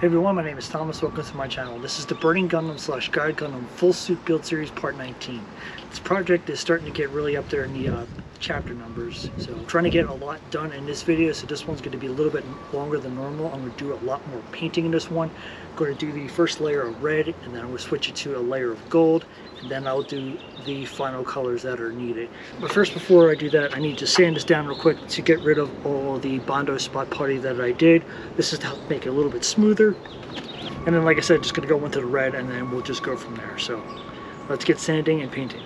Hey everyone, my name is Thomas. Welcome to my channel. This is the Burning Gundam / Guide Gundam Full Suit Build Series Part 19. This project is starting to get really up there in the chapter numbers. So I'm trying to get a lot done in this video, so this one's going to be a little bit longer than normal. I'm going to do a lot more painting in this one. I'm going to do the first layer of red, and then I'm going to switch it to a layer of gold, and then I'll do the final colors that are needed. But first, before I do that, I need to sand this down real quick to get rid of all the Bondo spot putty that I did. This is to help make it a little bit smoother. And then, like I said, just going to go into the red, and then we'll just go from there. So let's get sanding and painting.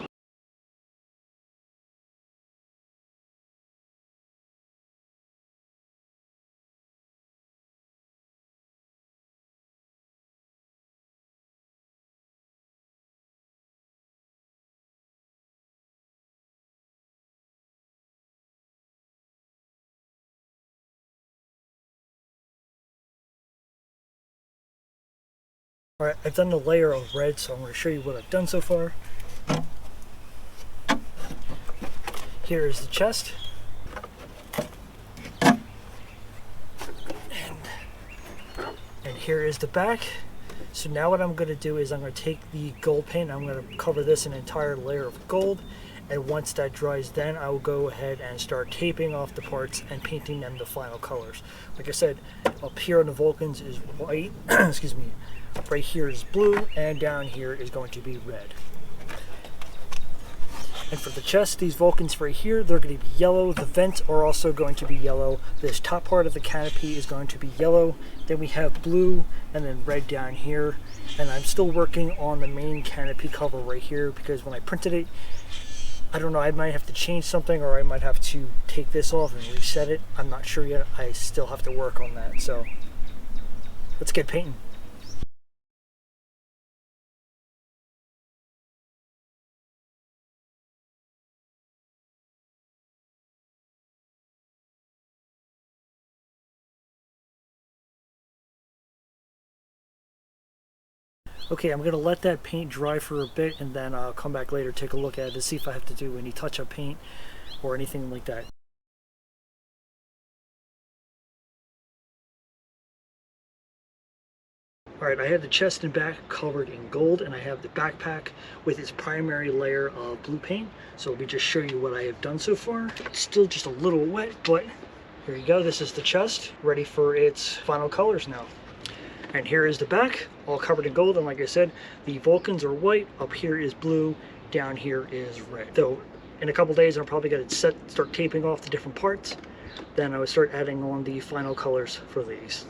Alright, I've done the layer of red, so I'm going to show you what I've done so far. Here is the chest. And here is the back. So now what I'm going to do is I'm going to take the gold paint, I'm going to cover this an entire layer of gold, and once that dries, then I will go ahead and start taping off the parts and painting them the final colors. Like I said, up here on the Vulcans is white, excuse me, right here is blue, and down here is going to be red. And for the chest, these Vulcans right here, they're going to be yellow. The vents are also going to be yellow. This top part of the canopy is going to be yellow. Then we have blue and then red down here. And I'm still working on the main canopy cover right here because when I printed it, I don't know, I might have to change something, or I might have to take this off and reset it. I'm not sure yet. I still have to work on that. So let's get painting. Okay, I'm going to let that paint dry for a bit, and then I'll come back later, take a look at it to see if I have to do any touch-up paint or anything like that. Alright, I have the chest and back covered in gold, and I have the backpack with its primary layer of blue paint. So let me just show you what I have done so far. It's still just a little wet, but here you go. This is the chest, ready for its final colors now. And here is the back, all covered in gold, and like I said, the Vulcans are white, up here is blue, down here is red. So in a couple days, I'm probably going to start taping off the different parts. Then I would start adding on the final colors for these.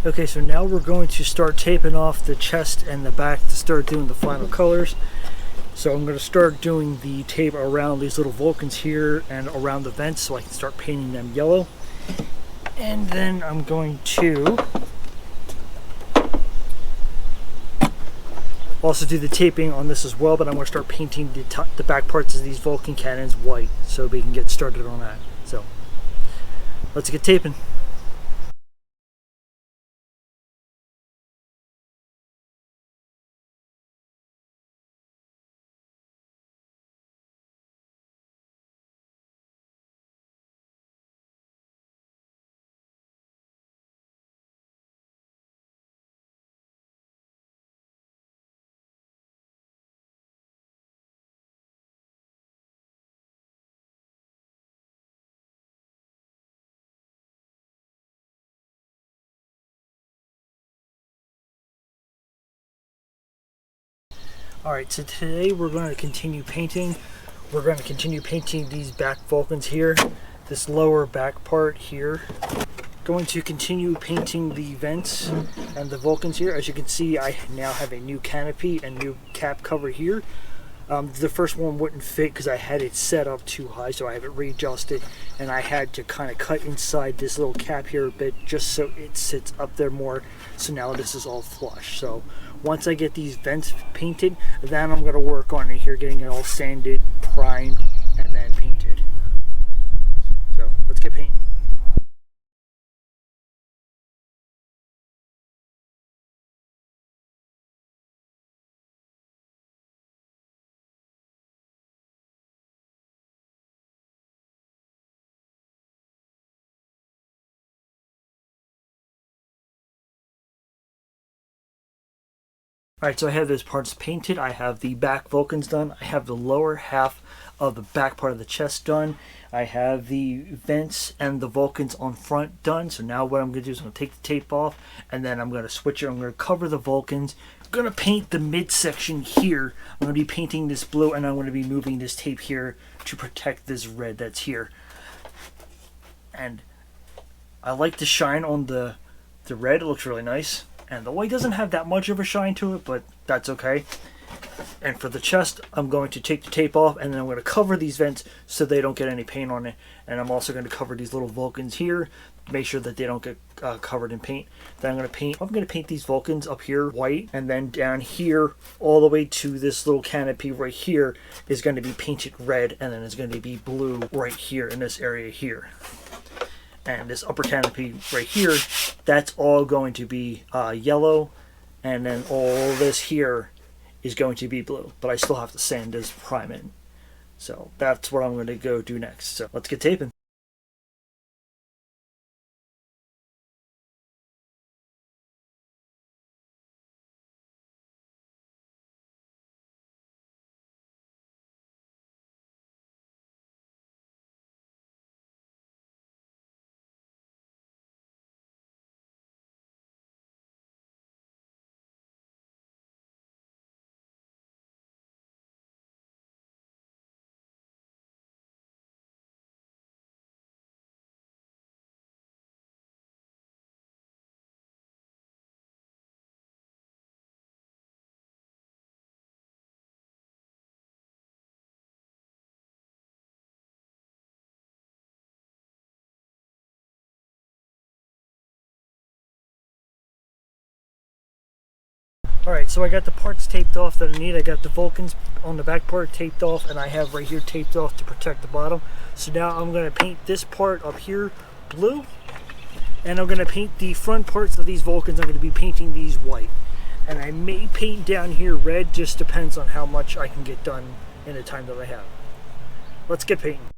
Okay, so now we're going to start taping off the chest and the back to start doing the final colors. So I'm going to start doing the tape around these little Vulcans here and around the vents so I can start painting them yellow. And then I'm going to also do the taping on this as well, but I'm going to start painting the back parts of these Vulcan cannons white so we can get started on that. So let's get taping. Alright, so today we're going to continue painting. We're going to continue painting these back Vulcans here, this lower back part here. Going to continue painting the vents and the Vulcans here. As you can see, I now have a new canopy and new cap cover here. The first one wouldn't fit because I had it set up too high, so I have it readjusted, and I had to kind of cut inside this little cap here a bit just so it sits up there more. So now this is all flush. So once I get these vents painted, then I'm going to work on it here, getting it all sanded, primed, and then painted. So let's get painting. Alright, so I have those parts painted. I have the back Vulcans done. I have the lower half of the back part of the chest done. I have the vents and the Vulcans on front done. So now what I'm going to do is I'm going to take the tape off, and then I'm going to switch it. I'm going to cover the Vulcans. I'm going to paint the midsection here. I'm going to be painting this blue, and I'm going to be moving this tape here to protect this red that's here. And I like the shine on the red. It looks really nice. And the white doesn't have that much of a shine to it, but that's okay. And for the chest, I'm going to take the tape off, and then I'm going to cover these vents so they don't get any paint on it. And I'm also going to cover these little Vulcans here, make sure that they don't get covered in paint. Then I'm going to paint these Vulcans up here white, and then down here all the way to this little canopy right here is going to be painted red, and then it's going to be blue right here in this area here. And this upper canopy right here, that's all going to be yellow, and then all this here is going to be blue. But I still have to sand this prime in. So that's what I'm going to go do next. So let's get taping. Alright, so I got the parts taped off that I need. I got the Vulcans on the back part taped off, and I have right here taped off to protect the bottom. So now I'm going to paint this part up here blue, and I'm going to paint the front parts of these Vulcans. I'm going to be painting these white. And I may paint down here red, just depends on how much I can get done in the time that I have. Let's get painting.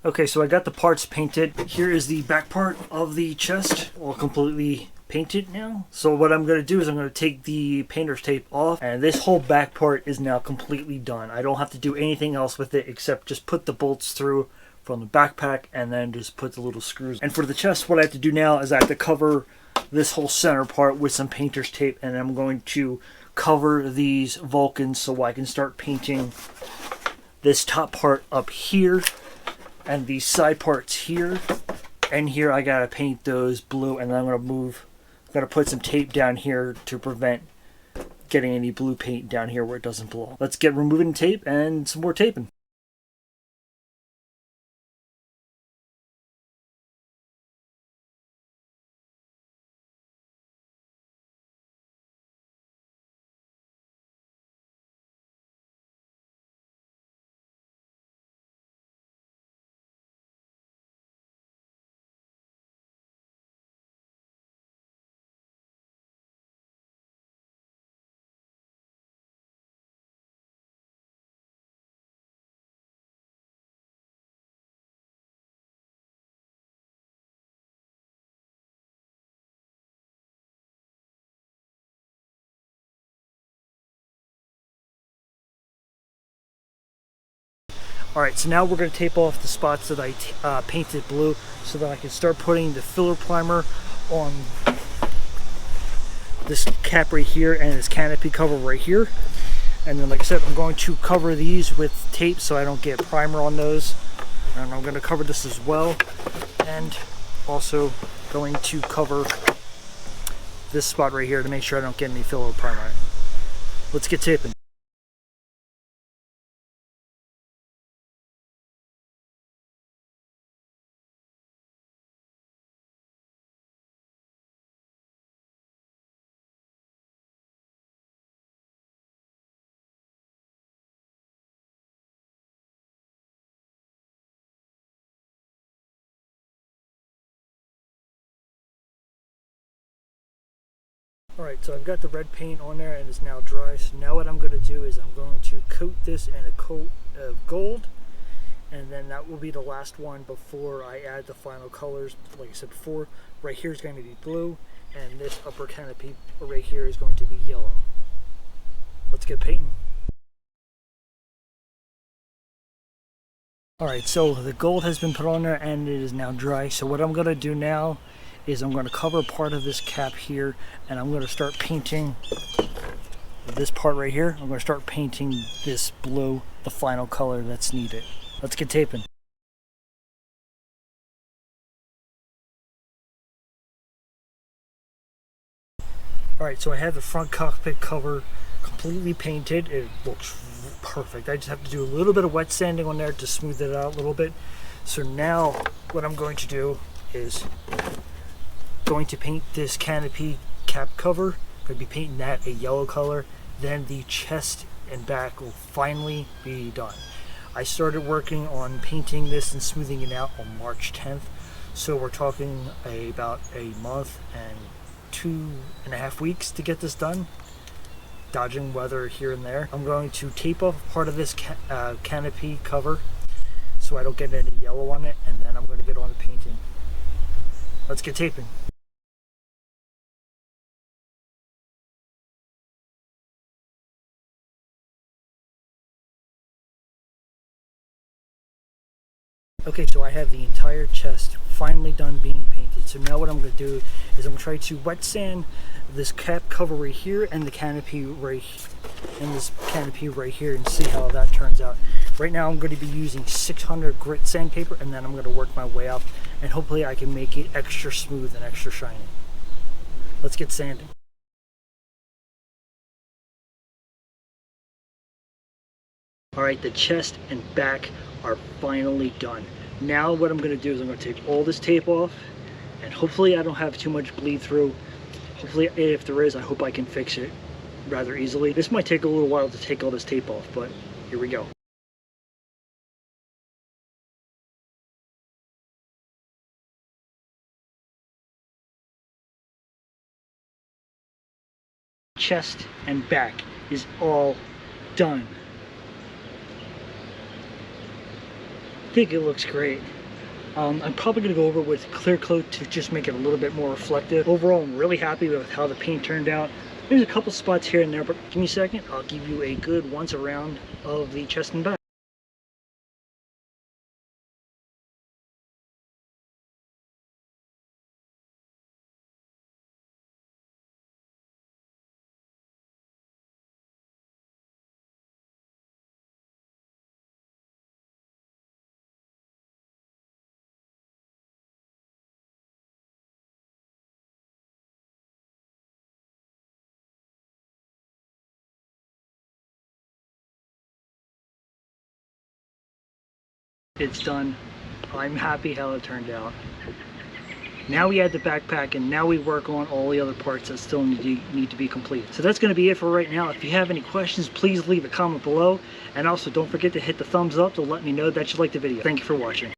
Okay, so I got the parts painted. Here is the back part of the chest, all completely painted now. So what I'm going to do is I'm going to take the painter's tape off, and this whole back part is now completely done. I don't have to do anything else with it except just put the bolts through from the backpack and then just put the little screws. And for the chest, what I have to do now is I have to cover this whole center part with some painter's tape, and I'm going to cover these Vulcans so I can start painting this top part up here and these side parts here. And here I gotta paint those blue, and then I'm gonna put some tape down here to prevent getting any blue paint down here where it doesn't belong. Let's get removing tape and some more taping. Alright, so now we're going to tape off the spots that I painted blue so that I can start putting the filler primer on this cap right here and this canopy cover right here. And then, like I said, I'm going to cover these with tape so I don't get primer on those. And I'm going to cover this as well. And also going to cover this spot right here to make sure I don't get any filler primer. Let's get taping. Alright, so I've got the red paint on there and it's now dry. So now what I'm going to do is I'm going to coat this in a coat of gold. And then that will be the last one before I add the final colors. Like I said before, right here is going to be blue. And this upper canopy right here is going to be yellow. Let's get painting. Alright, so the gold has been put on there and it is now dry. So what I'm going to do now is I'm going to cover part of this cap here and I'm going to start painting this part right here. I'm going to start painting this blue, the final color that's needed. Let's get taping. Alright, so I have the front cockpit cover completely painted. It looks perfect. I just have to do a little bit of wet sanding on there to smooth it out a little bit. So now what I'm going to do is going to paint this canopy cap cover. I'm going to be painting that a yellow color. Then the chest and back will finally be done. I started working on painting this and smoothing it out on March 10th. So we're talking about a month and 2.5 weeks to get this done. Dodging weather here and there. I'm going to tape off part of this canopy cover so I don't get any yellow on it, and then I'm going to get on the painting. Let's get taping. Okay, so I have the entire chest finally done being painted. So now what I'm going to do is I'm going to try to wet sand this cap cover right here and the canopy right here and see how that turns out. Right now I'm going to be using 600 grit sandpaper and then I'm going to work my way up and hopefully I can make it extra smooth and extra shiny. Let's get sanding. Alright, the chest and back are finally done. Now what I'm going to do is I'm going to take all this tape off and hopefully I don't have too much bleed through. Hopefully if there is, I hope I can fix it rather easily. This might take a little while to take all this tape off, but here we go. Chest and back is all done. I think it looks great. I'm probably going to go over with clear coat to just make it a little bit more reflective. Overall, I'm really happy with how the paint turned out. There's a couple spots here and there, but give me a second. I'll give you a good once around of the chest and back. It's done. I'm happy how it turned out. Now we add the backpack and now we work on all the other parts that still need to be completed. So that's going to be it for right now. If you have any questions, please leave a comment below. And also don't forget to hit the thumbs up to let me know that you liked the video. Thank you for watching.